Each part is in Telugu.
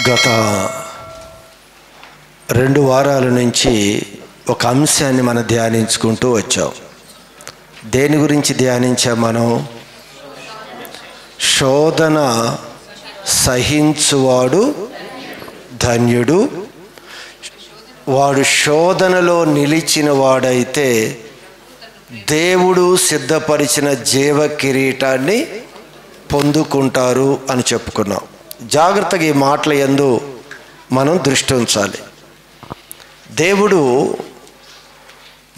గత 2 వారాల నుంచి ఒక అంశాన్ని మనం ధ్యానించుకుంటూ వచ్చాం. దేని గురించి ధ్యానించాం మనం? శోధన సహించువాడు ధన్యుడు, వాడు శోధనలో నిలిచిన వాడైతే దేవుడు సిద్ధపరిచిన జీవ కిరీటాన్ని పొందుకుంటారు అని చెప్పుకున్నాం. జాగ్రత్తగా ఈ మాటల యందు మనం దృష్టి ఉంచాలి. దేవుడు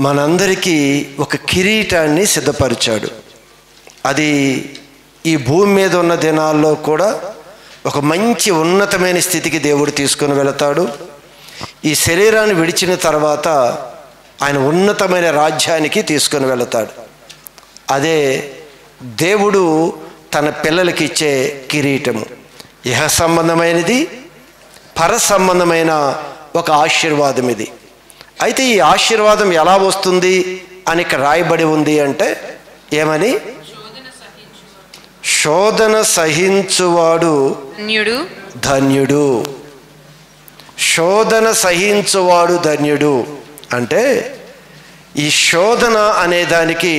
మనందరికీ ఒక కిరీటాన్ని సిద్ధపరిచాడు. అది ఈ భూమి మీద ఉన్న దినాల్లో కూడా ఒక మంచి ఉన్నతమైన స్థితికి దేవుడు తీసుకొని వెళతాడు. ఈ శరీరాన్ని విడిచిన తర్వాత ఆయన ఉన్నతమైన రాజ్యానికి తీసుకొని వెళతాడు. అదే దేవుడు తన పిల్లలకి ఇచ్చే కిరీటము. ఇహ సంబంధమైనది, పర సంబంధమైన ఒక ఆశీర్వాదం ఇది. అయితే ఈ ఆశీర్వాదం ఎలా వస్తుంది అని ఇక్కడ రాయబడి ఉంది అంటే ఏమని? శోధన సహించువాడు ధన్యుడు. శోధన సహించువాడు ధన్యుడు అంటే ఈ శోధన అనే దానికి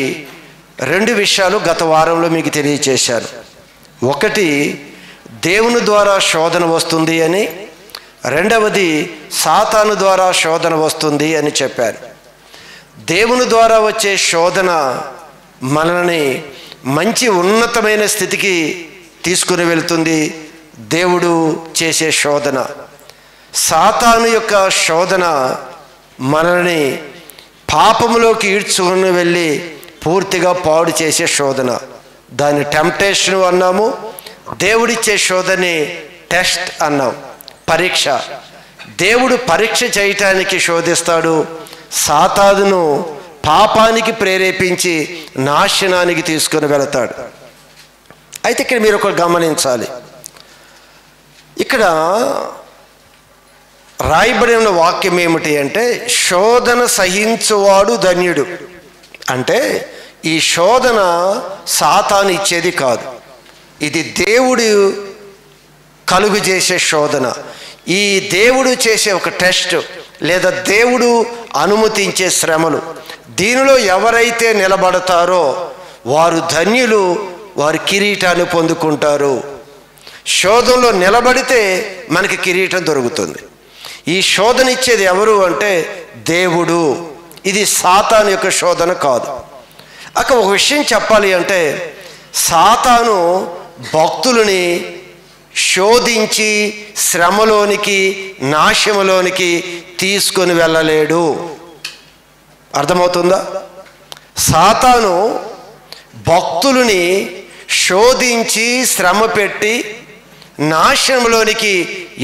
2 విషయాలు గత వారంలో మీకు తెలియచేశాను. ఒకటి, దేవుని ద్వారా శోధన వస్తుంది అని, రెండవది సాతాను ద్వారా శోధన వస్తుంది అని చెప్పాను. దేవుని ద్వారా వచ్చే శోధన మనల్ని మంచి ఉన్నతమైన స్థితికి తీసుకుని వెళ్తుంది. దేవుడు చేసే శోధన, సాతాను యొక్క శోధన మనల్ని పాపములోకి ఈడ్చుకుని వెళ్ళి పూర్తిగా పాడు చేసే శోధన. దాన్ని టెంప్టేషన్ అన్నాము. దేవుడిచ్చే శోధని టెస్ట్ అన్నాం, పరీక్ష. దేవుడు పరీక్ష చేయటానికి శోధిస్తాడు, సాతానును పాపానికి ప్రేరేపించి నాశనానికి తీసుకుని వెళతాడు. అయితే ఇక్కడ మీరు ఒకటి గమనించాలి. ఇక్కడ రాయబడి ఉన్న వాక్యం ఏమిటి అంటే శోధన సహించువాడు ధన్యుడు. అంటే ఈ శోధన సాతాను ఇచ్చేది కాదు, ఇది దేవుడు కలుగు చేసే శోధన. ఈ దేవుడు చేసే ఒక టెస్ట్ లేదా దేవుడు అనుమతించే శ్రమలు. దీనిలో ఎవరైతే నిలబడతారో వారు ధన్యులు, వారు కిరీటాన్ని పొందుకుంటారు. శోధనలో నిలబడితే మనకి కిరీటం దొరుకుతుంది. ఈ శోధన ఇచ్చేది ఎవరు అంటే దేవుడు. ఇది సాతాను యొక్క శోధన కాదు. అక్కడ ఒక విషయం చెప్పాలి అంటే సాతాను భక్తులని శోధించి శ్రమలోనికి, నాశములోనికి తీసుకొని వెళ్ళలేడు. అర్థమవుతుందా? సాతాను భక్తులని శోధించి శ్రమ పెట్టి నాశనంలోనికి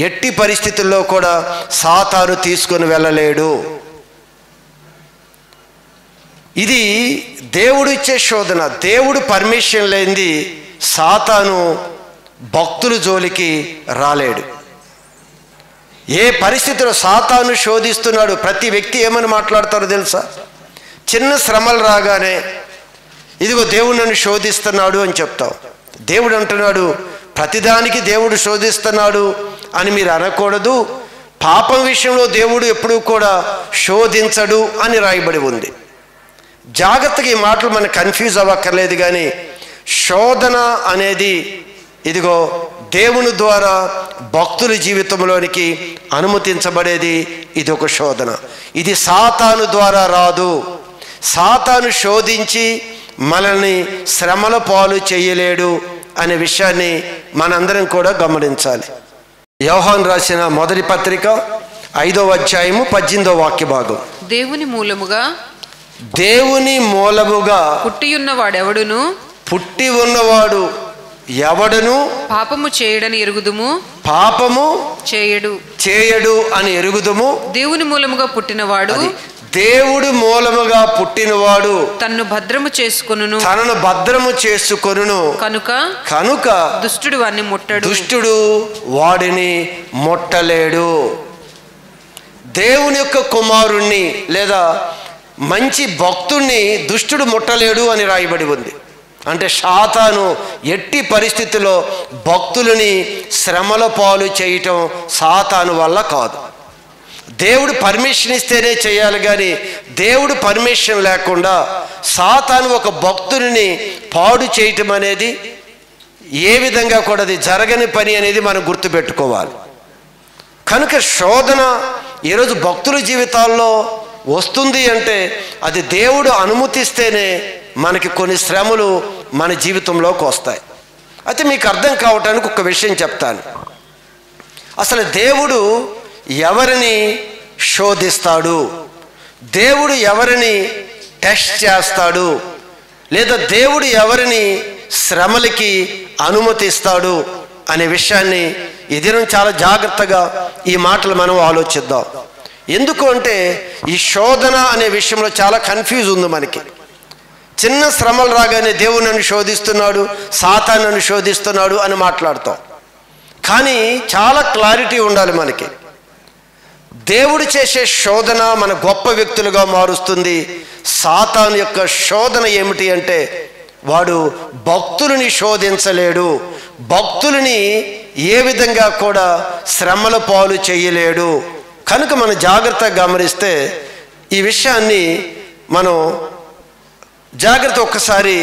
ఎట్టి పరిస్థితుల్లో కూడా సాతాను తీసుకొని వెళ్ళలేడు. ఇది దేవుడు ఇచ్చే శోధన. దేవుడు పర్మిషన్ లేనిది సాతాను భక్తుల జోలికి రాలేడు. ఏ పరిస్థితిలో సాతాను శోధిస్తున్నాడు, ప్రతి వ్యక్తి ఏమని మాట్లాడతారో తెలుసా? చిన్న శ్రమలు రాగానే ఇదిగో దేవుడు నన్ను శోధిస్తున్నాడు అని చెప్తాం. దేవుడు అంటున్నాడు ప్రతిదానికి దేవుడు శోధిస్తున్నాడు అని మీరు అనకూడదు. పాపం విషయంలో దేవుడు ఎప్పుడూ కూడా శోధించడు అని రాయబడి ఉంది. జాగ్రత్తగా ఈ మాటలు మనకు కన్ఫ్యూజ్ అవ్వక్కర్లేదు. కానీ శోధన అనేది ఇదిగో దేవుని ద్వారా భక్తుల జీవితంలోనికి అనుమతించబడేది. ఇది ఒక శోధన. ఇది సాతాను ద్వారా రాదు. సాతాను శోధించి మనల్ని శ్రమల పాలు చేయలేడు అనే విషయాన్ని మనందరం కూడా గమనించాలి. యోహాను రాసిన మొదటి పత్రిక 5వ అధ్యాయము 18వ వాక్య భాగం. దేవుని మూలముగా పుట్టి ఉన్నవాడు ఎవడను పాపము చేయడని ఎరుగుదుము, పాపము చేయడు అని ఎరుగుదుము. దేవుని మూలముగా పుట్టినవాడు, దేవుడు మూలముగా పుట్టినవాడు తనను భద్రము చేసుకొనును కనుక దుష్టుడు వాడిని ముట్టలేడు. దేవుని యొక్క కుమారుణ్ణి లేదా మంచి భక్తుణ్ణి దుష్టుడు ముట్టలేడు అని రాయబడి ఉంది. అంటే సాతాను ఎట్టి పరిస్థితుల్లో భక్తులని శ్రమల పాలు చేయటం సాతాను వల్ల కాదు. దేవుడు పర్మిషన్ ఇస్తేనే చేయాలి, కానీ దేవుడు పర్మిషన్ లేకుండా సాతాను ఒక భక్తుని పాడు చేయటం అనేది ఏ విధంగా కూడా అది జరగని పని అనేది మనం గుర్తుపెట్టుకోవాలి. కనుక శోధన ఈరోజు భక్తుల జీవితాల్లో వస్తుంది అంటే అది దేవుడు అనుమతిస్తేనే మనకి కొన్ని శ్రమలు మన జీవితంలోకి వస్తాయి. అయితే మీకు అర్థం కావటానికి ఒక విషయం చెప్తాను. అసలు దేవుడు ఎవరిని శోధిస్తాడు, దేవుడు ఎవరిని టెస్ట్ చేస్తాడు, లేదా దేవుడు ఎవరిని శ్రమలకి అనుమతిస్తాడు అనే విషయాన్ని ఈ దినం చాలా జాగ్రత్తగా ఈ మాటలు మనం ఆలోచిద్దాం. ఎందుకు అంటే ఈ శోధన అనే విషయంలో చాలా కన్ఫ్యూజ్ ఉంది మనకి. చిన్న శ్రమలు రాగానే దేవుడు నన్ను శోధిస్తున్నాడు, సాతాను నన్ను శోధిస్తున్నాడు అని మాట్లాడతాం. కానీ చాలా క్లారిటీ ఉండాలి మనకి. దేవుడు చేసే శోధన మన గొప్ప వ్యక్తులుగా మారుస్తుంది. సాతాను యొక్క శోధన ఏమిటి అంటే వాడు భక్తులని శోధించలేడు, భక్తులని ఏ విధంగా కూడా శ్రమల పాలు చేయలేడు. కనుక మనం జాగ్రత్తగా గమనిస్తే ఈ విషయాన్ని మనం జాగ్రత్త ఒక్కసారి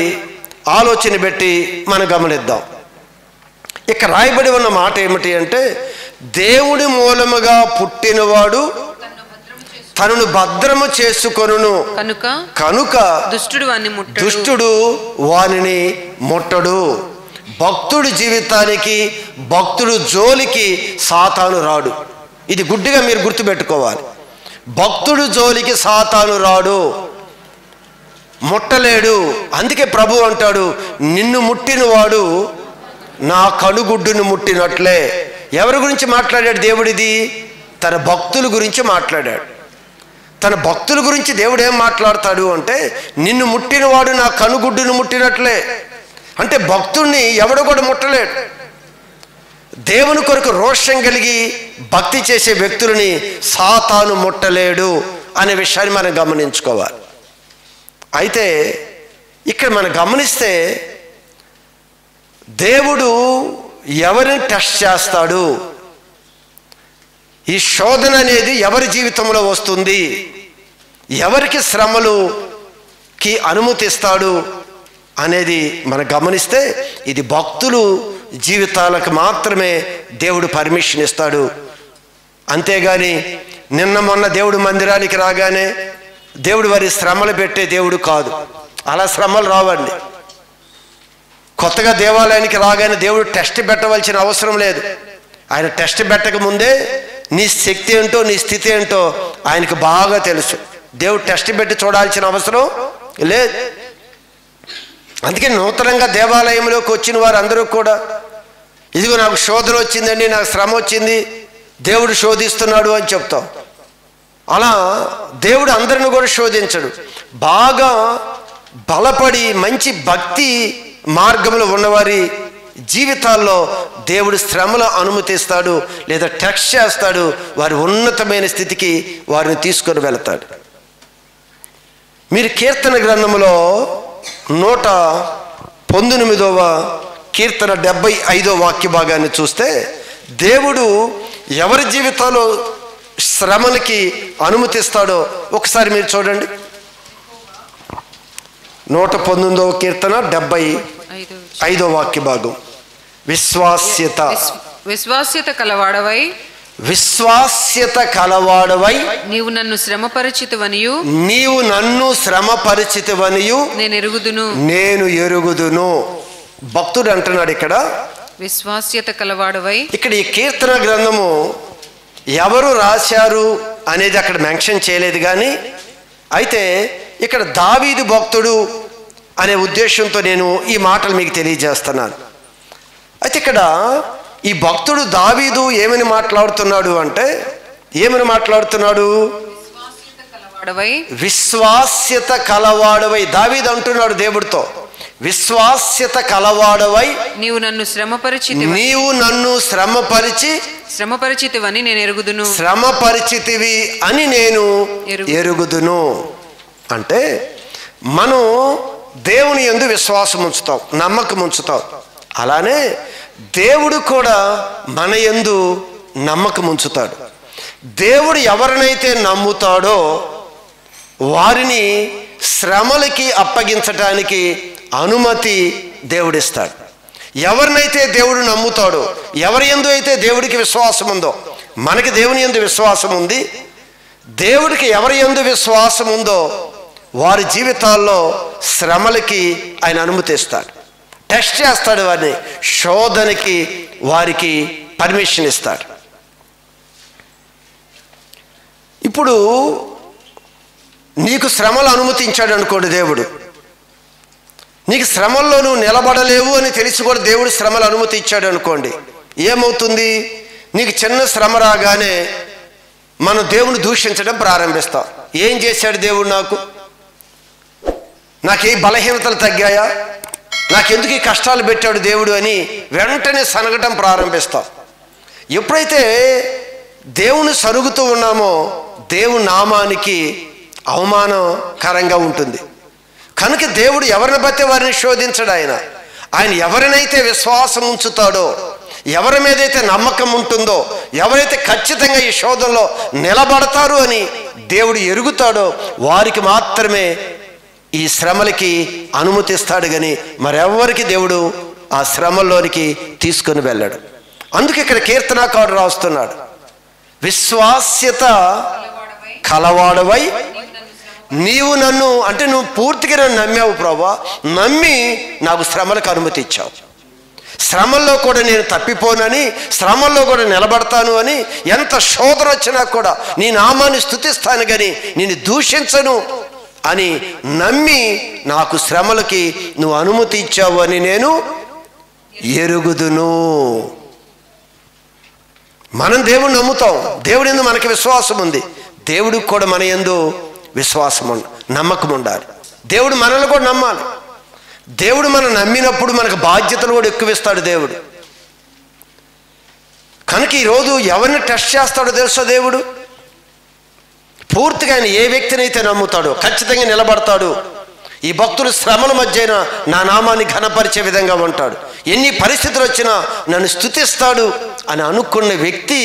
ఆలోచన పెట్టి మనం గమనిద్దాం. ఇక్కడ రాయబడి ఉన్న మాట ఏమిటి అంటే దేవుడి మూలముగా పుట్టినవాడు తనను భద్రము చేసుకొనును, కనుక దుష్టుడు వానిని ముట్టడు. భక్తుడి జీవితానికి భక్తుడు జోలికి సాతాను రాడు. ఇది గుడ్డిగా మీరు గుర్తుపెట్టుకోవాలి. భక్తుడు జోలికి సాతాను రాడు, ముట్టలేడు. అందుకే ప్రభు అంటాడు, నిన్ను ముట్టినవాడు నా కనుగుడ్డును ముట్టినట్లే. ఎవరి గురించి మాట్లాడాడు దేవుడిది? తన భక్తుల గురించి మాట్లాడాడు. తన భక్తుల గురించి దేవుడు ఏం మాట్లాడతాడు అంటే నిన్ను ముట్టినవాడు నా కనుగుడ్డును ముట్టినట్లే. అంటే భక్తుడిని ఎవడు కూడా ముట్టలేడు. దేవుని కొరకు రోషం కలిగి భక్తి చేసే వ్యక్తులని సాతాను ముట్టలేడు అనే విషయాన్ని మనం గమనించుకోవాలి. అయితే ఇక్కడ మనం గమనిస్తే దేవుడు ఎవరిని టెస్ట్ చేస్తాడు, ఈ శోధన అనేది ఎవరి జీవితంలో వస్తుంది, ఎవరికి శ్రమలుకి అనుమతిస్తాడు అనేది మనం గమనిస్తే ఇది భక్తులు జీవితాలకు మాత్రమే దేవుడు పర్మిషన్ ఇస్తాడు. అంతేగాని నిన్న మొన్న దేవుడు మందిరానికి రాగానే దేవుడు వారి శ్రమలు పెట్టే దేవుడు కాదు. అలా శ్రమలు రావండి. కొత్తగా దేవాలయానికి రాగానే దేవుడు టెస్ట్ పెట్టవలసిన అవసరం లేదు. ఆయన టెస్ట్ పెట్టక ముందే నీ శక్తి ఏంటో నీ స్థితి ఏంటో ఆయనకు బాగా తెలుసు. దేవుడు టెస్ట్ పెట్టి చూడాల్సిన అవసరం లేదు. అందుకే నూతనంగా దేవాలయంలోకి వచ్చిన వారు అందరూ కూడా ఇదిగో నాకు శోధన వచ్చిందండి, నాకు శ్రమ వచ్చింది, దేవుడు శోధిస్తున్నాడు అని చెప్తాం. అలా దేవుడు అందరిని కూడా శోధించడు. బాగా బలపడి మంచి భక్తి మార్గంలో ఉన్నవారి జీవితాల్లో దేవుడు శ్రమలు అనుమతిస్తాడు, లేదా టెస్ట్ చేస్తాడు. వారి ఉన్నతమైన స్థితికి వారిని తీసుకొని వెళతాడు. మీరు కీర్తన గ్రంథంలో 119వ కీర్తన 75వ వాక్య భాగాన్ని చూస్తే దేవుడు ఎవరి జీవితాల్లో శ్రమలకి అనుమతిస్తాడో ఒకసారి మీరు చూడండి. 119వ కీర్తన 75వ వాక్య భాగం. విశ్వాస్యత కలవాడవై నీవు నన్ను శ్రమపరిచితివనియు నేను ఎరుగుదును. భక్తుడు అంటున్నాడు ఇక్కడ విశ్వాస్యత కలవాడవై. ఇక్కడ ఈ కీర్తన గ్రంథము ఎవరు రాశారు అనేది అక్కడ మెన్షన్ చేయలేదు, కానీ అయితే ఇక్కడ దావీదు భక్తుడు అనే ఉద్దేశంతో నేను ఈ మాటలు మీకు తెలియజేస్తున్నాను. అయితే ఇక్కడ ఈ భక్తుడు దావీదు ఏమని మాట్లాడుతున్నాడు అంటే విశ్వాస్యత కలవాడవై. దావీదు అంటున్నాడు దేవుడితో, విశ్వాస్యత కలవాడవై నీవు నన్ను శ్రమపరిచితివని నేను ఎరుగుదును. శ్రమపరిచితివి అని నేను ఎరుగుదును. అంటే మనం దేవుని యందు విశ్వాసం ఉంచుతాం, నమ్మకం ఉంచుతాం. అలానే దేవుడు కూడా మన యందు నమ్మకం ఉంచుతాడు. దేవుడు ఎవరినైతే నమ్ముతాడో వారిని శ్రమలకి అప్పగించటానికి అనుమతి దేవుడిస్తాడు. ఎవరినైతే దేవుడు నమ్ముతాడో, ఎవరి యందు అయితే దేవుడికి విశ్వాసం ఉందో, మనకి దేవుని యందు విశ్వాసం ఉంది, దేవుడికి ఎవరి యందు విశ్వాసం ఉందో వారి జీవితాల్లో శ్రమలకి ఆయన అనుమతిస్తాడు. టెస్ట్ చేస్తాడు, వారిని శోధనకి వారికి పర్మిషన్ ఇస్తాడు. ఇప్పుడు నీకు శ్రమలు అనుమతించాడు అనుకోండి దేవుడు, నీకు శ్రమల్లో నువ్వు నిలబడలేవు అని తెలిసి కూడా దేవుడు శ్రమలు అనుమతించాడు అనుకోండి, ఏమవుతుంది? నీకు చిన్న శ్రమ రాగానే మనం దేవుని దూషించడం ప్రారంభిస్తాం. ఏం చేశాడు దేవుడు? నాకే బలహీనతలు తగ్గాయా? నాకెందుకు ఈ కష్టాలు పెట్టాడు దేవుడు అని వెంటనే సనగటం ప్రారంభిస్తాం. ఎప్పుడైతే దేవుని సరుగుతూ ఉన్నామో దేవుని నామానికి అవమానకరంగా ఉంటుంది. కనుక దేవుడు ఎవరిని బట్టి వారిని శోధించడు. ఆయన ఎవరినైతే విశ్వాసం ఉంచుతాడో, ఎవరి మీదైతే నమ్మకం ఉంటుందో, ఎవరైతే ఖచ్చితంగా ఈ శోధనలో నిలబడతారు అని దేవుడు ఎరుగుతాడో వారికి మాత్రమే ఈ శ్రమలకి అనుమతిస్తాడు. కానీ మరెవ్వరికి దేవుడు ఆ శ్రమల్లోనికి తీసుకొని వెళ్ళాడు. అందుకే ఇక్కడ కీర్తనాకారుడు రాస్తున్నాడు, విశ్వాస్యత కలవాడవై నీవు నన్ను, అంటే నువ్వు పూర్తిగా నన్ను నమ్మావు ప్రభువా, నమ్మి నాకు శ్రమలకు అనుమతి ఇచ్చావు. శ్రమల్లో కూడా నేను తప్పిపోనని, శ్రమల్లో కూడా నిలబడతాను అని, ఎంత శోధన వచ్చినా కూడా నీ నామాన్ని స్తుతిస్తాను కానీ నేను దూషించను అని నమ్మి నాకు శ్రమలకి నువ్వు అనుమతి ఇచ్చావు అని నేను ఎరుగుదును. మనం దేవుడిని నమ్ముతాం, దేవుడి యందు మనకి విశ్వాసం ఉంది, దేవుడికి కూడా మన యందు విశ్వాసం నమ్మకం ఉండాలి. దేవుడు మనల్ని కూడా నమ్మాలి. దేవుడు మనం నమ్మినప్పుడు మనకు బాధ్యతలు కూడా ఎక్కువ ఇస్తాడు దేవుడు. కనుక ఈరోజు ఎవరిని టెస్ట్ చేస్తాడో తెలుసా దేవుడు? పూర్తిగా ఆయన ఏ వ్యక్తినైతే నమ్ముతాడో ఖచ్చితంగా నిలబడతాడు. ఈ భక్తులు శ్రమల మధ్యన నా నామాన్ని ఘనపరిచే విధంగా ఉంటాడు, ఎన్ని పరిస్థితులు వచ్చినా నన్ను స్తుతిస్తాడు అని అనుకున్న వ్యక్తి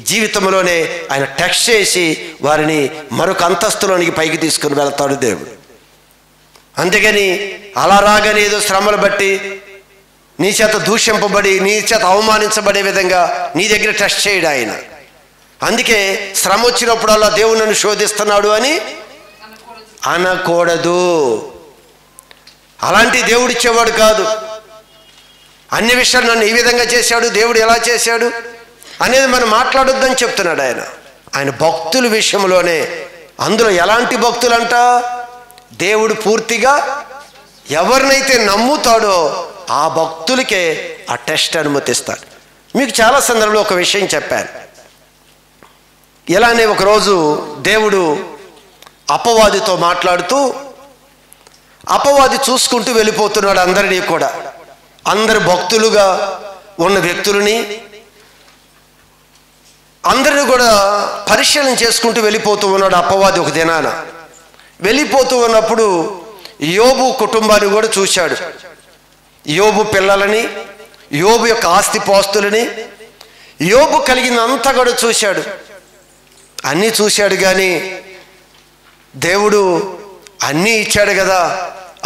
జీవితంలోనే ఆయన టెస్ట్ చేసి వారిని మరొక అంతస్తులోనికి పైకి తీసుకుని వెళ్తాడు దేవుడు. అంతేగాని అలా రాగానే ఏదో శ్రమలు బట్టి నీ చేత దూషింపబడి నీ చేత అవమానించబడే విధంగా నీ దగ్గర టెస్ట్ చేయడు ఆయన. అందుకే శ్రమ వచ్చినప్పుడల్లా దేవుడు నన్ను శోధిస్తున్నాడు అని అనకూడదు. అలాంటి దేవుడు ఇచ్చేవాడు కాదు. అన్ని విషయాలు నన్ను ఈ విధంగా చేశాడు, దేవుడు ఎలా చేశాడు అనేది మనం మాట్లాడొద్దని చెప్తున్నాడు ఆయన. ఆయన భక్తుల విషయంలోనే, అందులో ఎలాంటి భక్తులంట, దేవుడు పూర్తిగా ఎవరినైతే నమ్ముతాడో ఆ భక్తులకే ఆ టెస్ట్ అనుమతిస్తాడు. మీకు చాలా సందర్భంలో ఒక విషయం చెప్పాను. ఇలానే ఒకరోజు దేవుడు అపవాదితో మాట్లాడుతూ, అపవాది చూసుకుంటూ వెళ్ళిపోతున్నాడు అందరినీ కూడా, అందరు భక్తులుగా ఉన్న వ్యక్తులని అందరినీ కూడా పరిశీలన చేసుకుంటూ వెళ్ళిపోతూ ఉన్నాడు అపవాది. ఒక దినాన వెళ్ళిపోతూ ఉన్నప్పుడు యోబు కుటుంబాన్ని కూడా చూశాడు, యోబు పిల్లలని, యోబు యొక్క ఆస్తిపాస్తులని, యోబు కలిగినంతా కూడా చూశాడు. అన్నీ చూశాడు కానీ దేవుడు అన్నీ ఇచ్చాడు కదా,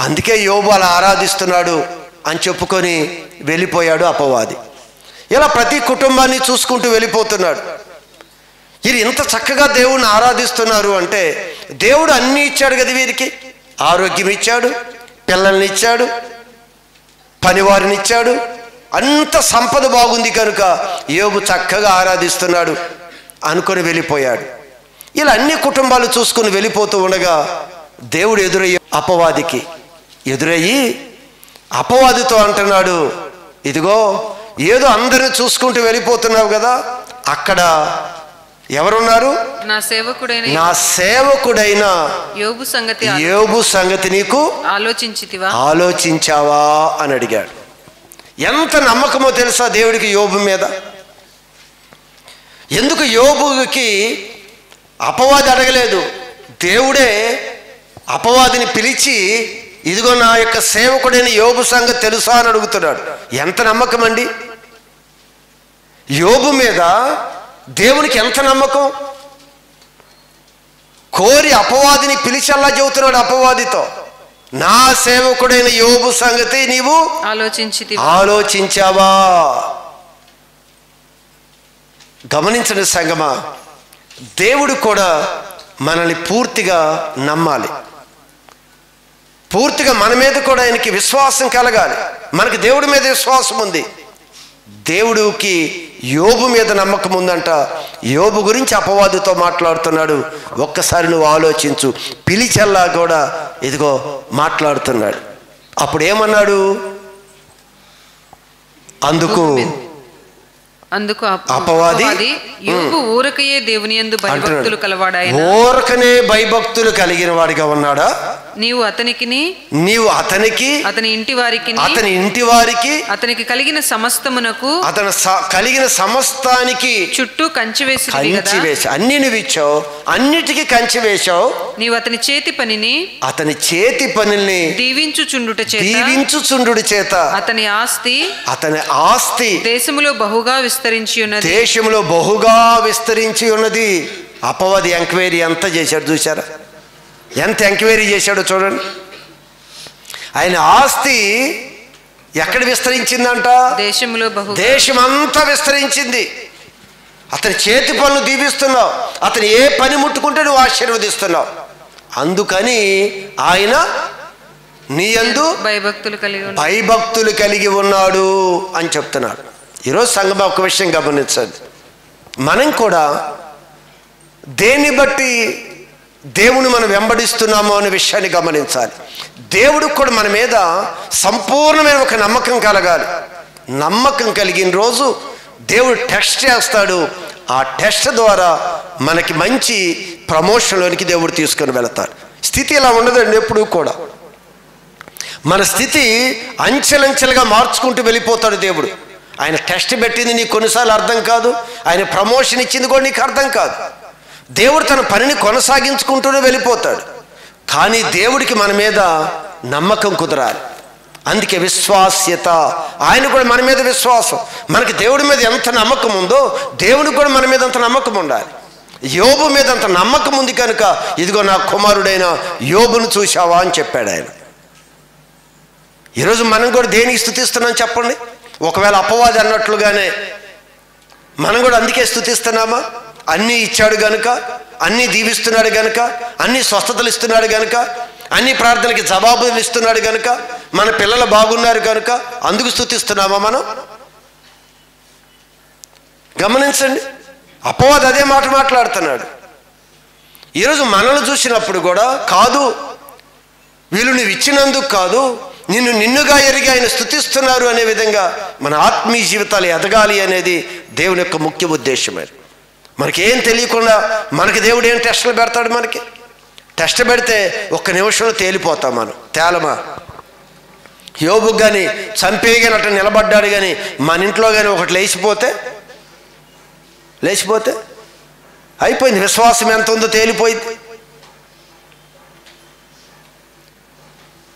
అందుకే యోబు అలా ఆరాధిస్తున్నాడు అని చెప్పుకొని వెళ్ళిపోయాడు అపవాది. ఇలా ప్రతి కుటుంబాన్ని చూసుకుంటూ వెళ్ళిపోతున్నాడు. వీరు ఇంత చక్కగా దేవుడిని ఆరాధిస్తున్నారు అంటే దేవుడు అన్నీ ఇచ్చాడు కదా వీరికి. ఆరోగ్యం ఇచ్చాడు, పిల్లల్ని ఇచ్చాడు, పనివారిని ఇచ్చాడు, అంత సంపద బాగుంది కనుక యోబు చక్కగా ఆరాధిస్తున్నాడు అనుకొని వెళ్ళిపోయాడు. ఇలా అన్ని కుటుంబాలు చూసుకుని వెళ్ళిపోతూ ఉండగా దేవుడు ఎదురయ్యి అపవాదికి ఎదురయ్యి అపవాదితో అంటున్నాడు, ఇదిగో ఏదో అందరిని చూసుకుంటూ వెళ్ళిపోతున్నావు కదా, అక్కడ ఎవరున్నారు? నా సేవకుడైన యోబు సంగతి నీకు ఆలోచించావా అని అడిగాడు. ఎంత నమ్మకమో తెలుసా దేవుడికి యోబు మీద. ఎందుకు యోబుకి అపవాది అడగలేదు, దేవుడే అపవాదిని పిలిచి ఇదిగో నా యొక్క సేవకుడైన యోబు సంగతి తెలుసా అని అడుగుతున్నాడు. ఎంత నమ్మకం అండి! యోబు మీద దేవునికి ఎంత నమ్మకం! కోరి అపవాదిని పిలిచల్లా చెబుతున్నాడు అపవాదితో, నా సేవకుడైన యోబు సంగతి నీవు ఆలోచించావా? గమనించండి సంగమా, దేవుడు కూడా మనల్ని పూర్తిగా నమ్మాలి. పూర్తిగా మన మీద కూడా ఆయనకి విశ్వాసం కలగాలి. మనకి దేవుడి మీద విశ్వాసం ఉంది, దేవుడికి యోబు మీద నమ్మకం ఉందంట. యోబు గురించి అపవాదుతో మాట్లాడుతున్నాడు. ఒక్కసారి నువ్వు ఆలోచించు. పిలిచల్లా కూడా ఇదిగో మాట్లాడుతున్నాడు. అప్పుడు ఏమన్నాడు? అందుకు అపవాది యోబు ఊరకయే దేవుని యందు భయభక్తులు కలవాడాయన. ఊరకనే భయభక్తులు కలిగిన వాడిగా ఉన్నాడా? నీవు అతనికి అతని ఇంటి వారికి అతనికి కలిగిన సమస్తమునకు కలిగిన సమస్తానికి చుట్టూ కంచి వేసి అన్ని నువ్వు ఇచ్చావు, అన్నిటికీ కంచి వేశావు. నీవు అతని చేతి పనిని దీవించుచుండుట చేత అతని ఆస్తి దేశములో బహుగా విస్తరించి ఉన్నది. అపవాది ఎంక్వైరీ ఎంత చేశాడు చూశారా? ఎంత ఎంక్వైరీ చేశాడో చూడండి. ఆయన ఆస్తి ఎక్కడ విస్తరించిందంట? దేశమంతా విస్తరించింది. అతని చేతి పనులు దీవిస్తున్నావు, అతను ఏ పని ముట్టుకుంటే నువ్వు ఆశీర్వదిస్తున్నావు. అందుకని ఆయన నీ యందు భయభక్తులు కలిగి ఉన్నాడు అని చెప్తున్నాడు. ఈరోజు సంగమా ఒక విషయం గమనించండి. మనం కూడా దేన్ని బట్టి దేవుని మనం వెంబడిస్తున్నామో అనే విషయాన్ని గమనించాలి. దేవుడికి కూడా మన మీద సంపూర్ణమైన ఒక నమ్మకం కలగాలి. నమ్మకం కలిగిన రోజు దేవుడు టెస్ట్ చేస్తాడు. ఆ టెస్ట్ ద్వారా మనకి మంచి ప్రమోషన్లోనికి దేవుడు తీసుకొని వెళతాడు. స్థితి ఇలా ఉండదండి ఎప్పుడు కూడా. మన స్థితి అంచెలంచెలుగా మార్చుకుంటూ వెళ్ళిపోతాడు దేవుడు. ఆయన టెస్ట్ పెట్టింది నీకు కొన్నిసార్లు అర్థం కాదు, ఆయన ప్రమోషన్ ఇచ్చింది కూడా నీకు అర్థం కాదు. దేవుడు తన పనిని కొనసాగించుకుంటూనే వెళ్ళిపోతాడు. కానీ దేవుడికి మన మీద నమ్మకం కుదరాలి. అందుకే విశ్వాస్యత. ఆయన కూడా మన మీద విశ్వాసం. మనకి దేవుడి మీద ఎంత నమ్మకం ఉందో దేవుడికి కూడా మన మీద అంత నమ్మకం ఉండాలి. యోబు మీద అంత నమ్మకం ఉంది కనుక ఇదిగో నా కుమారుడైన యోబును చూశావా అని చెప్పాడు ఆయన. ఈరోజు మనం కూడా దేనికి స్తుతిస్తున్నాం చెప్పండి? ఒకవేళ అపవాది అన్నట్లుగానే మనం కూడా అందుకే స్తుతిస్తున్నామా? అన్నీ ఇచ్చాడు గనుక, అన్నీ దీవిస్తున్నాడు గనుక, అన్ని స్వస్థతలు ఇస్తున్నాడు గనుక, అన్ని ప్రార్థనలకి జవాబులు ఇస్తున్నాడు గనుక, మన పిల్లలు బాగున్నారు కనుక అందుకు స్తుతిస్తున్నామా మనం? గమనించండి, అపవాది అదే మాట మాట్లాడుతున్నాడు. ఈరోజు మనల్ని చూసినప్పుడు కూడా కాదు, వీళ్ళు నువ్వు ఇచ్చినందుకు కాదు, నిన్నుగా ఎరిగి ఆయన స్తుతిస్తున్నారు అనే విధంగా మన ఆత్మీయ జీవితాలు ఎదగాలి అనేది దేవుని యొక్క ముఖ్య ఉద్దేశమే. మనకేం తెలియకుండా మనకి దేవుడు ఏం టెస్టులు పెడతాడు? మనకి టెస్ట్ పెడితే ఒక్క నిమిషంలో తేలిపోతాం మనం. తేలమా? యోబు కానీ చంపేయగానట్టు నిలబడ్డాడు, కానీ మన ఇంట్లో కానీ ఒకటి లేచిపోతే అయిపోయింది. విశ్వాసం ఎంత ఉందో తేలిపోయింది.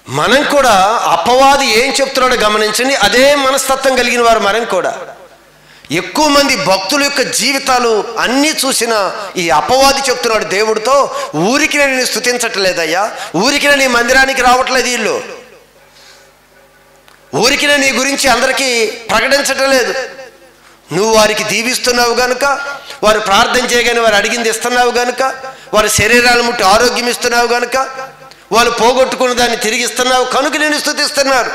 మనం కూడా అపవాది ఏం చెప్తున్నాడో గమనించండి. అదే మనస్తత్వం కలిగిన వారు మనం కూడా. ఎక్కువ మంది భక్తుల యొక్క జీవితాలు అన్నీ చూసిన ఈ అపవాది చెప్తున్నాడు దేవుడితో, ఊరికి నేను స్తుతించట్లేదయ్యా, ఊరికి నీ మందిరానికి రావట్లేదు, వీళ్ళు ఊరికి నీ గురించి అందరికీ ప్రకటించటం లేదు. నువ్వు వారికి దీవిస్తున్నావు గనుక, వారు ప్రార్థన చేయగానే వారు అడిగింది ఇస్తున్నావు గనుక, వారి శరీరాలను ముట్టి ఆరోగ్యం ఇస్తున్నావు గనుక, వాళ్ళు పోగొట్టుకున్న దాన్ని తిరిగి ఇస్తున్నావు కనుక నేను స్తుతిస్తున్నారు.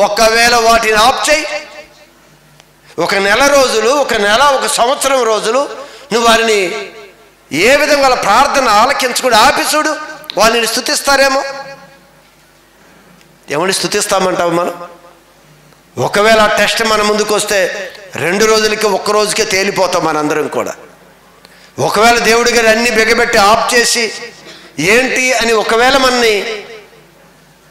ఒకవేళ వాటిని ఆప్ చేయి, ఒక నెల రోజులు, ఒక సంవత్సరం రోజులు నువ్వు వారిని ఏ విధంగా వాళ్ళ ప్రార్థన ఆలకించుకుని ఆపి చూడు, వాళ్ళని స్తుతిస్తారేమో. ఎవరిని స్తుతిస్తామంటావు మనం? ఒకవేళ ఆ టెస్ట్ మన ముందుకు వస్తే 2 రోజులకి 1 రోజుకే తేలిపోతాం మనందరం కూడా. ఒకవేళ దేవుడి గారు అన్ని బిగబెట్టి ఆఫ్ చేసి ఏంటి అని ఒకవేళ మనని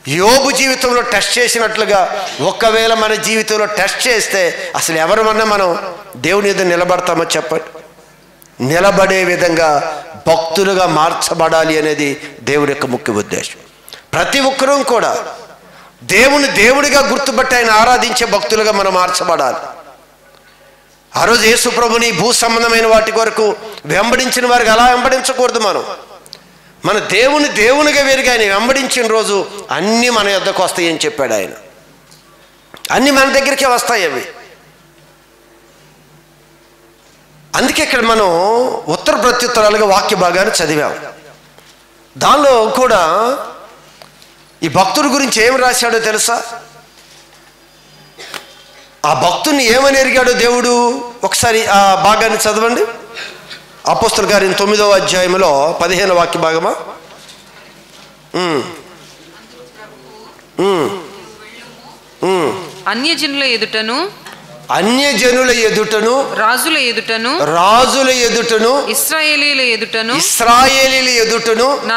యోబు జీవితంలో టెస్ట్ చేసినట్లుగా ఒకవేళ మన జీవితంలో టెస్ట్ చేస్తే అసలు ఎవరమన్నా మనం దేవుని ఎదురు నిలబడతామో చెప్పండి? నిలబడే విధంగా భక్తులుగా మార్చబడాలి అనేది దేవుడి యొక్క ముఖ్య ఉద్దేశం. ప్రతి ఒక్కరూ కూడా దేవుని దేవుడిగా గుర్తుపట్టి ఆయన ఆరాధించే భక్తులుగా మనం మార్చబడాలి. ఆ రోజు యేసు ప్రభుని భూ సంబంధమైన వాటి కొరకు వెంబడించిన వారికి అలా వెంబడించకూడదు. మన దేవుని దేవునిగా వేరుగా ఆయన వెంబడించిన రోజు అన్నీ మన యొద్దకు వస్తాయని చెప్పాడు ఆయన. అన్నీ మన దగ్గరికే వస్తాయి అవి. అందుకే ఇక్కడ మనం ఉత్తర ప్రత్యుత్తరాలుగా వాక్య భాగాన్ని చదివాం. దానిలో కూడా ఈ భక్తుడి గురించి ఏం రాశాడో తెలుసా? ఆ భక్తుని ఏమని ఎరిగాడో దేవుడు. ఒకసారి ఆ భాగాన్ని చదవండి. అపోస్తలుల కార్యం 9వ అధ్యాయంలో 15వ వాక్య భాగమా? అన్యజనుల ఎదుటను రాజుల ఎదుటను ఇశ్రాయేలీల ఎదుటను నా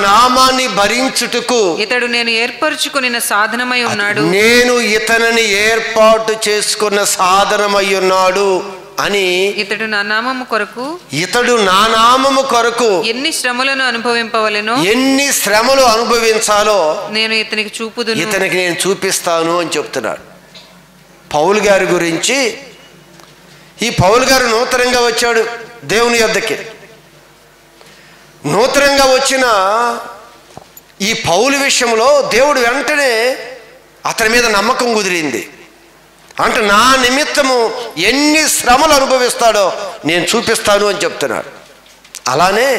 నామాన్ని భరించుటకు ఇతడు నేను ఏర్పరచుకొనిన సాధనమై ఉన్నాడు. నేను ఇతనిని ఏర్పాటు చేసుకున్న సాధనమై ఉన్నాడు అని. ఇతడు నా నామము కొరకు ఎన్ని శ్రమలను అనుభవించాలో నేను ఇతనికి నేను చూపిస్తాను అని చెప్తున్నాడు. పౌలు గారి గురించి, ఈ పౌలు గారు నూతనంగా వచ్చాడు దేవుని యొద్దకి. నూతనంగా వచ్చిన ఈ పౌలు విషయంలో దేవుడు వెంటనే అతని మీద నమ్మకం కుదిరింది. అంటే నా నిమిత్తము ఎన్ని శ్రమలు అనుభవిస్తాడో నేను చూపిస్తాను అని చెప్తున్నాడు. అలానే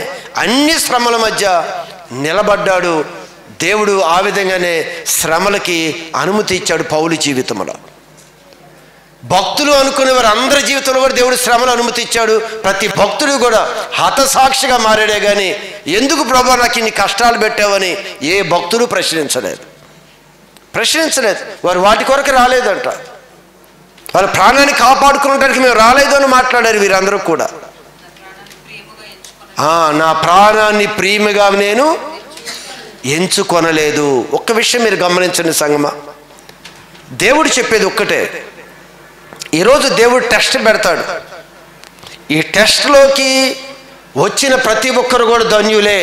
అన్ని శ్రమల మధ్య నిలబడ్డాడు దేవుడు. ఆ విధంగానే శ్రమలకి అనుమతి ఇచ్చాడు పౌలు జీవితంలో. భక్తులు అనుకునే వారు అందరి జీవితంలో కూడా దేవుడు శ్రమలు అనుమతి ఇచ్చాడు. ప్రతి భక్తుడు కూడా హతసాక్షిగా మారాడే కానీ ఎందుకు ప్రభువా నాకు ఇన్ని కష్టాలు పెట్టావని ఏ భక్తుడు ప్రశ్నించలేదు. వారు వాటి కొరకు రాలేదంట. వాళ్ళ ప్రాణాన్ని కాపాడుకోవడానికి మేము రాలేదు అని మాట్లాడారు వీరందరూ కూడా. నా ప్రాణాన్ని ప్రియముగా నేను ఎంచుకొనలేదు. ఒక్క విషయం మీరు గమనించండి సంగమా, దేవుడు చెప్పేది ఒక్కటే. ఈరోజు దేవుడు టెస్ట్ పెడతాడు. ఈ టెస్ట్లోకి వచ్చిన ప్రతి ఒక్కరు కూడా ధన్యులే.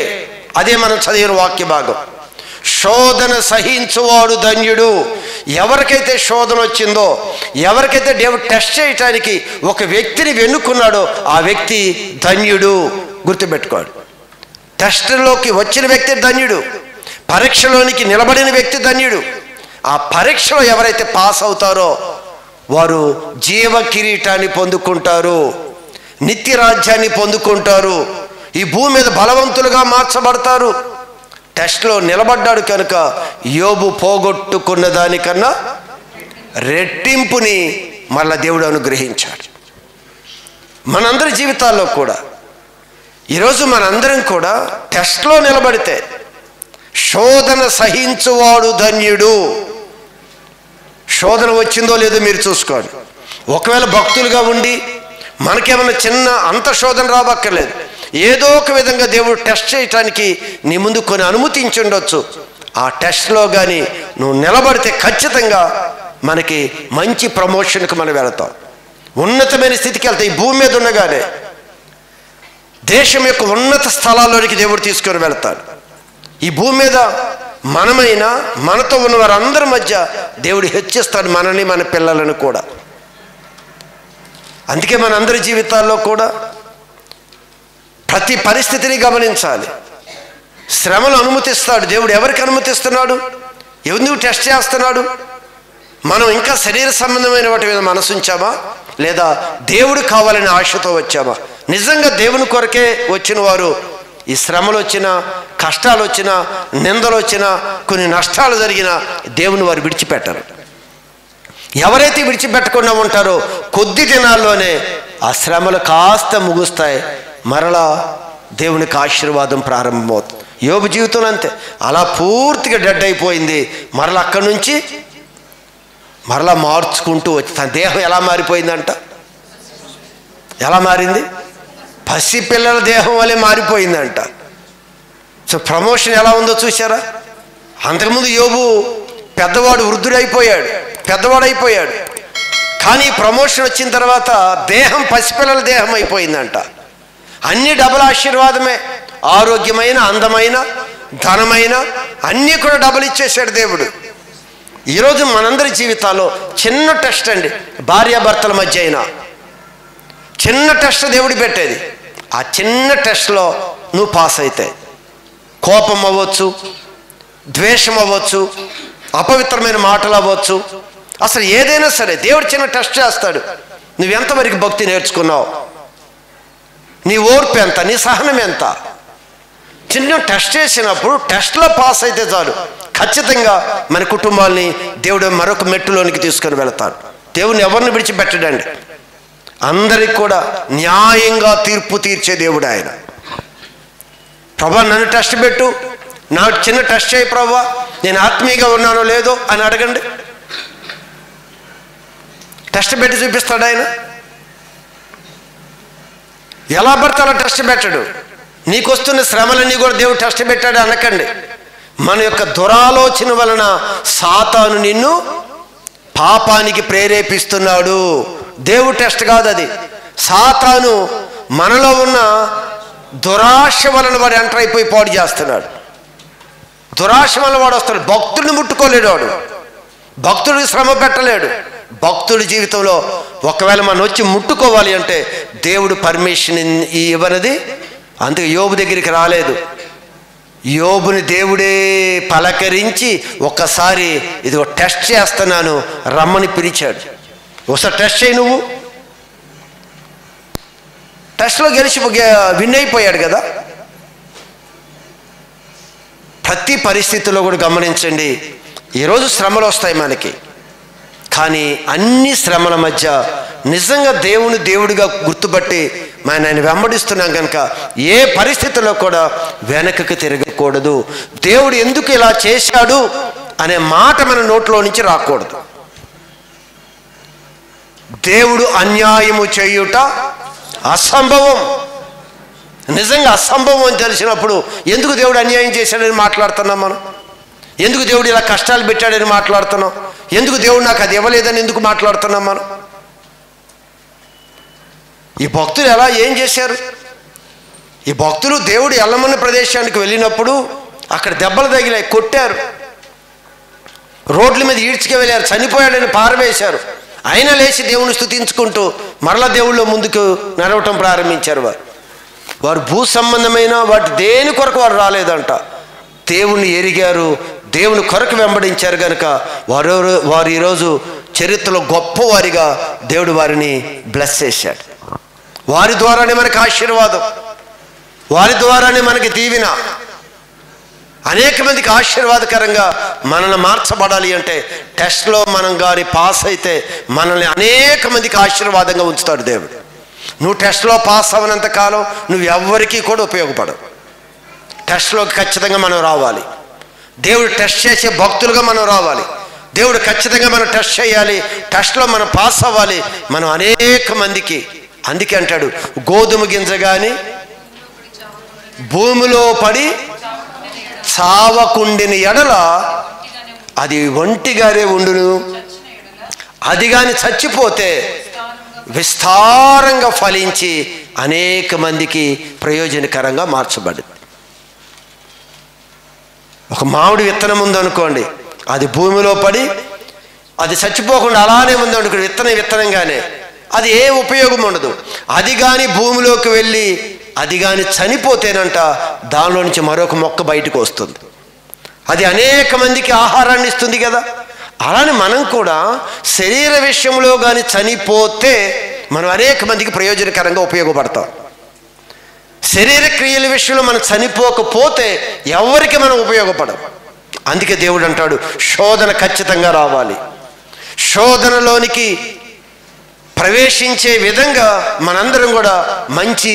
అదే మనం చదివిన వాక్య భాగం. శోధన సహించువాడు ధన్యుడు. ఎవరికైతే శోధన వచ్చిందో, ఎవరికైతే దేవుడు టెస్ట్ చేయటానికి ఒక వ్యక్తిని వెన్నుకున్నాడో ఆ వ్యక్తి ధన్యుడు. గుర్తుపెట్టుకోడు. టెస్ట్లోకి వచ్చిన వ్యక్తి ధన్యుడు. పరీక్షలోనికి నిలబడిన వ్యక్తి ధన్యుడు. ఆ పరీక్షలో ఎవరైతే పాస్ అవుతారో వారు జీవ కిరీటాన్ని పొందుకుంటారు, నిత్య రాజ్యాన్ని పొందుకుంటారు, ఈ భూమి మీద బలవంతులుగా మార్చబడతారు. టెస్ట్లో నిలబడ్డాడు కనుక యోబు పోగొట్టుకున్న దానికన్నా రెట్టింపుని మళ్ళా దేవుడు అనుగ్రహించాడు. మనందరి జీవితాల్లో కూడా ఈరోజు మనందరం కూడా టెస్ట్లో నిలబడితే శోధన సహించువాడు ధన్యుడు. శోధన వచ్చిందో లేదో మీరు చూసుకోండి. ఒకవేళ భక్తులుగా ఉండి మనకేమన్నా చిన్న అంత శోధన రాబక్కర్లేదు. ఏదో ఒక విధంగా దేవుడు టెస్ట్ చేయటానికి నీ ముందు కొన్ని అనుమతించి ఉండొచ్చు. ఆ టెస్ట్లో కానీ నువ్వు నిలబడితే ఖచ్చితంగా మనకి మంచి ప్రమోషన్కి మనం వెళతాం, ఉన్నతమైన స్థితికి వెళ్తాం. ఈ భూమి మీద ఉండగానే దేశం యొక్క ఉన్నత స్థలాల్లోనికి దేవుడు తీసుకొని వెళతాడు. ఈ భూమి మీద మనమైనా మనతో ఉన్న వారందరి మధ్య దేవుడు హెచ్చిస్తాడు మనని, మన పిల్లలను కూడా. అందుకే మనందరి జీవితాల్లో కూడా ప్రతి పరిస్థితిని గమనించాలి. శ్రమలు అనుమతిస్తాడు దేవుడు. ఎవరికి అనుమతిస్తున్నాడు? ఎందుకు టెస్ట్ చేస్తున్నాడు? మనం ఇంకా శరీర సంబంధమైన వాటి మీద మనసు ఉంచామా, లేదా దేవుడు కావాలని ఆశతో వచ్చామా? నిజంగా దేవుని కొరకే వచ్చిన వారు ఈ శ్రమలు వచ్చినా, కష్టాలు వచ్చినా, నిందలు వచ్చినా, కొన్ని నష్టాలు జరిగినా దేవుని వారు విడిచిపెట్టరు. ఎవరైతే విడిచిపెట్టకుండా ఉంటారో కొద్ది దినాల్లోనే ఆ శ్రమలు కాస్త ముగుస్తాయి, మరలా దేవునికి ఆశీర్వాదం ప్రారంభమవుతుంది. యోబు జీవితంలో అంతే. అలా పూర్తిగా డెడ్ అయిపోయింది. మరలా అక్కడి నుంచి మరలా మార్చుకుంటూ వచ్చి తన దేహం ఎలా మారిపోయిందంట? ఎలా మారింది? పసిపిల్లల దేహం వల్లే మారిపోయిందంట. సో ప్రమోషన్ ఎలా ఉందో చూసారా? అంతకుముందు యోబు పెద్దవాడు, పెద్దవాడైపోయాడు. కానీ ప్రమోషన్ వచ్చిన తర్వాత దేహం పసిపిల్లల దేహం అయిపోయిందంట. అన్ని డబుల్ ఆశీర్వాదమే. ఆరోగ్యమైన, అందమైన, ధనమైన అన్నీ కూడా డబుల్ ఇచ్చేసాడు దేవుడు. ఈరోజు మనందరి జీవితాల్లో చిన్న టెస్ట్ అండి, భార్యాభర్తల మధ్య అయినా చిన్న టెస్ట్ దేవుడు పెట్టేది. ఆ చిన్న టెస్ట్లో నువ్వు పాస్ అయితే, కోపం అవ్వచ్చు, ద్వేషం అవ్వచ్చు, అపవిత్రమైన మాటలు అవ్వచ్చు, అసలు ఏదైనా సరే దేవుడు చిన్న టెస్ట్ చేస్తాడు. నువ్వెంతవరకు భక్తి నేర్చుకున్నావు, నీ ఓర్పు ఎంత, నీ సహనం ఎంత. చిన్న టెస్ట్ చేసినప్పుడు టెస్ట్లో పాస్ అయితే చాలు, ఖచ్చితంగా మన కుటుంబాల్ని దేవుడు మరొక మెట్టులోనికి తీసుకొని వెళతాడు. దేవుని ఎవరిని విడిచిపెట్టడండి, అందరికి కూడా న్యాయంగా తీర్పు తీర్చే దేవుడు ఆయన. ప్రభా నన్ను టెస్ట్ పెట్టు, నాకు చిన్న టెస్ట్ చేయి ప్రభా, నేను ఆత్మీయంగా ఉన్నానో లేదో అని అడగండి. టెస్ట్ పెట్టి చూపిస్తాడు ఆయన. ఎలా పడితే అలా టెస్ట్ పెట్టడు. నీకు వస్తున్న శ్రమలన్నీ కూడా దేవుడు టెస్ట్ పెట్టాడు అనకండి. మన యొక్క దురాలోచన వలన సాతాను నిన్ను పాపానికి ప్రేరేపిస్తున్నాడు. దేవుడు టెస్ట్ కాదు అది. సాతాను మనలో ఉన్న దురాశ వలన వాడు ఎంటర్ అయిపోయి పాడు చేస్తున్నాడు. దురాశ వలన వాడు వస్తాడు. భక్తుడిని ముట్టుకోలేడు వాడు, భక్తుడికి శ్రమ పెట్టలేడు. భక్తుడి జీవితంలో ఒకవేళ మనం వచ్చి ముట్టుకోవాలి అంటే దేవుడు పర్మిషన్ ఇవ్వనది. అందుకే యోబు దగ్గరికి రాలేదు. యోబుని దేవుడే పలకరించి ఒక్కసారి ఇదిగో టెస్ట్ చేస్తున్నాను రమ్మని పిలిచాడు. ఒకసారి టెస్ట్ చేయి నువ్వు. టెస్ట్లో గెలిచి విన్ అయిపోయాడు కదా. ప్రతి పరిస్థితుల్లో కూడా గమనించండి, ఈరోజు శ్రమలు వస్తాయి మనకి, కానీ అన్ని శ్రమల మధ్య నిజంగా దేవుని దేవుడిగా గుర్తుపట్టి మనం ఆయన వెంబడిస్తున్నాం కనుక ఏ పరిస్థితుల్లో కూడా వెనకకి తిరగకూడదు. దేవుడు ఎందుకు ఇలా చేశాడు అనే మాట మన నోట్లో నుంచి రాకూడదు. దేవుడు అన్యాయము చేయుట అసంభవం. నిజంగా అసంభవం అని తెలిసినప్పుడు ఎందుకు దేవుడు అన్యాయం చేశాడని మాట్లాడుతున్నాం మనం? ఎందుకు దేవుడు ఇలా కష్టాలు పెట్టాడని మాట్లాడుతున్నాం? ఎందుకు దేవుడు నాకు అది ఇవ్వలేదని ఎందుకు మాట్లాడుతున్నాం మనం? ఈ భక్తులు ఎలా ఏం చేశారు? ఈ భక్తులు దేవుడు ఎల్లమన్న ప్రదేశానికి వెళ్ళినప్పుడు అక్కడ దెబ్బలు తగిలాయి, కొట్టారు, రోడ్ల మీద ఈడ్చుకు వెళ్ళారు, చనిపోయాడని పారవేశారు. అయినా లేచి దేవుని స్తుతించుకుంటూ మరలా దేవుళ్ళో ముందుకు నడవటం ప్రారంభించారు. వారు భూ సంబంధమైన వాటి దేని కొరకు వారు రాలేదంట, దేవుణ్ణి ఎరిగారు, దేవుని కొరకు వెంబడించారు కనుక వారు ఈరోజు చరిత్రలో గొప్పవారిగా దేవుడు వారిని బ్లెస్ చేశాడు. వారి ద్వారానే మనకి ఆశీర్వాదం, వారి ద్వారానే మనకి దీవెన. అనేక మందికి ఆశీర్వాదకరంగా మనల్ని మార్చబడాలి అంటే టెస్ట్లో మనం గారి పాస్ అయితే మనల్ని అనేక మందికి ఆశీర్వాదంగా ఉంచుతాడు దేవుడు. నువ్వు టెస్ట్లో పాస్ అవ్వనంత కాలం నువ్వు ఎవ్వరికీ కూడా ఉపయోగపడవు. టెస్ట్లోకి ఖచ్చితంగా మనం రావాలి. దేవుడు టెస్ట్ చేసే భక్తులుగా మనం రావాలి. దేవుడు ఖచ్చితంగా మనం టెస్ట్ చేయాలి. టెస్ట్లో మనం పాస్ అవ్వాలి. మనం అనేక మందికి, అందుకే అంటాడు గోధుమ గింజ కానీ భూమిలో పడి చావకుండిన ఎడల అది ఒంటిగానే ఉండును, అది కానీ చచ్చిపోతే విస్తారంగా ఫలించి అనేక మందికి ప్రయోజనకరంగా మార్చబడింది. ఒక మామిడి విత్తనం ఉందనుకోండి, అది భూమిలో పడి అది చచ్చిపోకుండా అలానే ఉందనుకోండి, విత్తనంగానే అది ఏ ఉపయోగం ఉండదు. అది కానీ భూమిలోకి వెళ్ళి అది కానీ చనిపోతేనంట దానిలో నుంచి మరొక మొక్క బయటకు వస్తుంది. అది అనేక మందికి ఆహారాన్ని ఇస్తుంది కదా. అలానే మనం కూడా శరీర విషయంలో కానీ చనిపోతే మనం అనేక మందికి ప్రయోజనకరంగా ఉపయోగపడతాం. శరీర క్రియల విషయంలో మనం చనిపోకపోతే ఎవరికి మనం ఉపయోగపడం. అందుకే దేవుడు అంటాడు శోధన ఖచ్చితంగా రావాలి. శోధనలోనికి ప్రవేశించే విధంగా మనందరం కూడా మంచి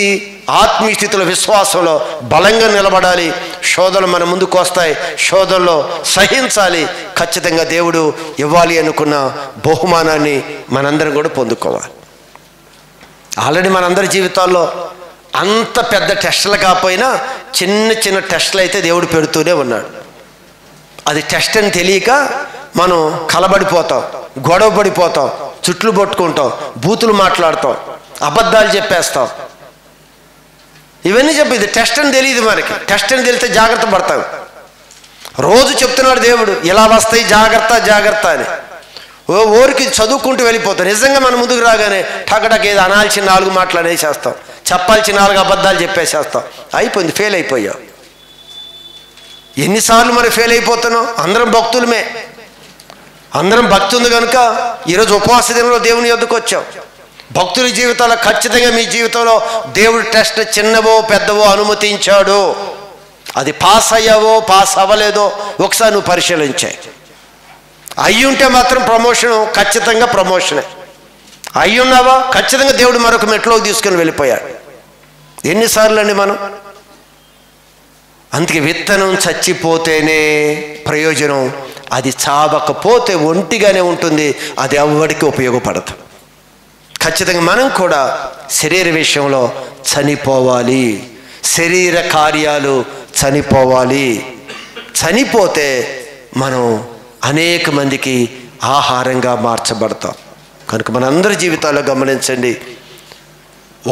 ఆత్మీయ స్థితిలో విశ్వాసంలో బలంగా నిలబడాలి. శోధనలు మన ముందుకు వస్తాయి, శోధనలో సహించాలి. ఖచ్చితంగా దేవుడు ఇవ్వాలి అనుకున్న బహుమానాన్ని మనందరం కూడా పొందుకోవాలి. ఆల్రెడీ మనందరి జీవితాల్లో అంత పెద్ద టెస్టులు కాకపోయినా చిన్న చిన్న టెస్టులు అయితే దేవుడు పెడుతూనే ఉన్నాడు. అది టెస్ట్ అని తెలియక మనం కలబడిపోతాం, గొడవ పడిపోతాం, చుట్లు పట్టుకుంటాం, బూతులు మాట్లాడతాం, అబద్ధాలు చెప్పేస్తాం. ఇవన్నీ చెప్పి ఇది టెస్ట్ అని తెలియదు మనకి. టెస్ట్ అని తెలిస్తే జాగ్రత్త పడతాం. రోజు చెప్తున్నాడు దేవుడు, ఇలా వస్తాయి జాగ్రత్త జాగ్రత్త అని. ఊరికి చదువుకుంటూ వెళ్ళిపోతాం. నిజంగా మన ముందుకు రాగానే టకటక ఏదో అనాల్సిన 4 మాటలు అనేసేస్తాం, చెప్పాల్సిన 4 అబద్ధాలు చెప్పేసేస్తాం. అయిపోయింది, ఫెయిల్ అయిపోయావు. ఎన్నిసార్లు మరి ఫెయిల్ అయిపోతున్నాం? అందరం భక్తులమే, అందరం భక్తి ఉంది కనుక ఈరోజు ఉపవాస దినంలో దేవుని యొద్దకు వచ్చాం. భక్తుల జీవితాల్లో ఖచ్చితంగా మీ జీవితంలో దేవుడు టెస్ట్ చిన్నవో పెద్దవో అనుమతించాడు. అది పాస్ అయ్యావో పాస్ అవ్వలేదో ఒకసారి నువ్వు పరిశీలించాయి. అయ్యుంటే మాత్రం ప్రమోషన్, ఖచ్చితంగా ప్రమోషనే. అయ్యున్నావా, ఖచ్చితంగా దేవుడు మరొక మెట్లోకి తీసుకుని వెళ్ళిపోయాడు. ఎన్నిసార్లు అండి మనం. అందుకే విత్తనం చచ్చిపోతేనే ప్రయోజనం, అది చావకపోతే ఒంటిగానే ఉంటుంది, అది ఎవ్వడికి ఉపయోగపడదు. ఖచ్చితంగా మనం కూడా శరీర విషయంలో చనిపోవాలి, శరీర కార్యాలు చనిపోవాలి. చనిపోతే మనం అనేక మందికి ఆహారంగా మార్చబడతాం. కనుక మనందరి జీవితాల్లో గమనించండి,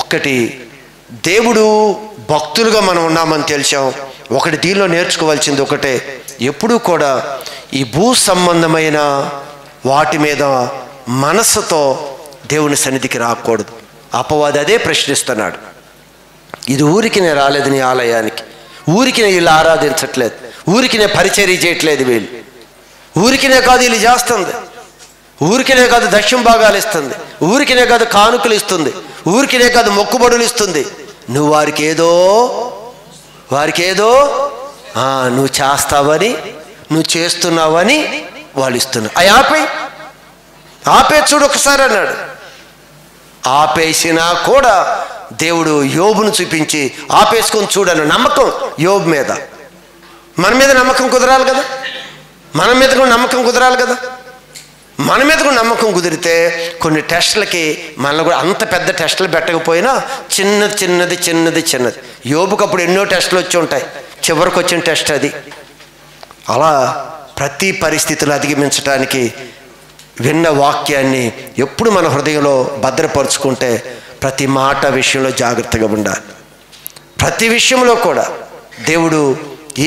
ఒకటి దేవుడు భక్తులుగా మనం ఉన్నామని తెలిసాం. ఒకటి దీనిలో నేర్చుకోవాల్సింది ఒకటే, ఎప్పుడూ కూడా ఈ భూ సంబంధమైన వాటి మీద మనస్సుతో దేవుని సన్నిధికి రాకూడదు. అపవాది అదే ప్రశ్నిస్తున్నాడు. ఇది ఊరికి నేను రాలేదు నీ ఆలయానికి, ఊరికి నేను వీళ్ళు ఆరాధించట్లేదు, ఊరికి నేను పరిచర్య చేయట్లేదు, వీళ్ళు ఊరికినే కాదు వీళ్ళు చేస్తుంది, ఊరికినే కాదు దక్షిణ భాగాలు ఇస్తుంది, ఊరికినే కాదు కానుకలు ఇస్తుంది, ఊరికినే కాదు మొక్కుబడులు ఇస్తుంది. నువ్వు వారికి ఏదో నువ్వు చేస్తావని, నువ్వు చేస్తున్నావని వాళ్ళు ఇస్తున్నారు. అవి ఆపే చూడు ఒకసారి అన్నాడు. ఆపేసినా కూడా దేవుడు యోబును చూపించి ఆపేసుకొని చూడను. నమ్మకం యోబు మీద, మన మీద నమ్మకం కుదరాలి కదా, మన మీద కూడా నమ్మకం కుదరాలి కదా. మన మీద కూడా నమ్మకం కుదిరితే కొన్ని టెస్టులకి మనల్ని కూడా అంత పెద్ద టెస్టులు పెట్టకపోయినా చిన్నది యోబుకు అప్పుడు ఎన్నో టెస్టులు వచ్చి ఉంటాయి, చివరికి వచ్చిన టెస్ట్ అది. అలా ప్రతి పరిస్థితులు అధిగమించడానికి విన్న వాక్యాన్ని ఎప్పుడు మన హృదయంలో భద్రపరుచుకుంటే ప్రతి మాట విషయంలో జాగ్రత్తగా ఉండాలి. ప్రతి విషయంలో కూడా దేవుడు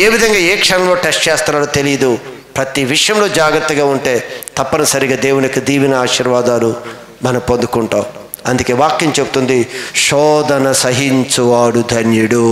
ఏ విధంగా ఏ క్షణంలో టెస్ట్ చేస్తున్నాడో తెలియదు. ప్రతి విషయంలో జాగ్రత్తగా ఉంటే తప్పనిసరిగా దేవునికి దీవెన ఆశీర్వాదాలు మనం పొందుకుంటాం. అందుకే వాక్యం చెప్తుంది, శోధన సహించువాడు ధన్యుడు.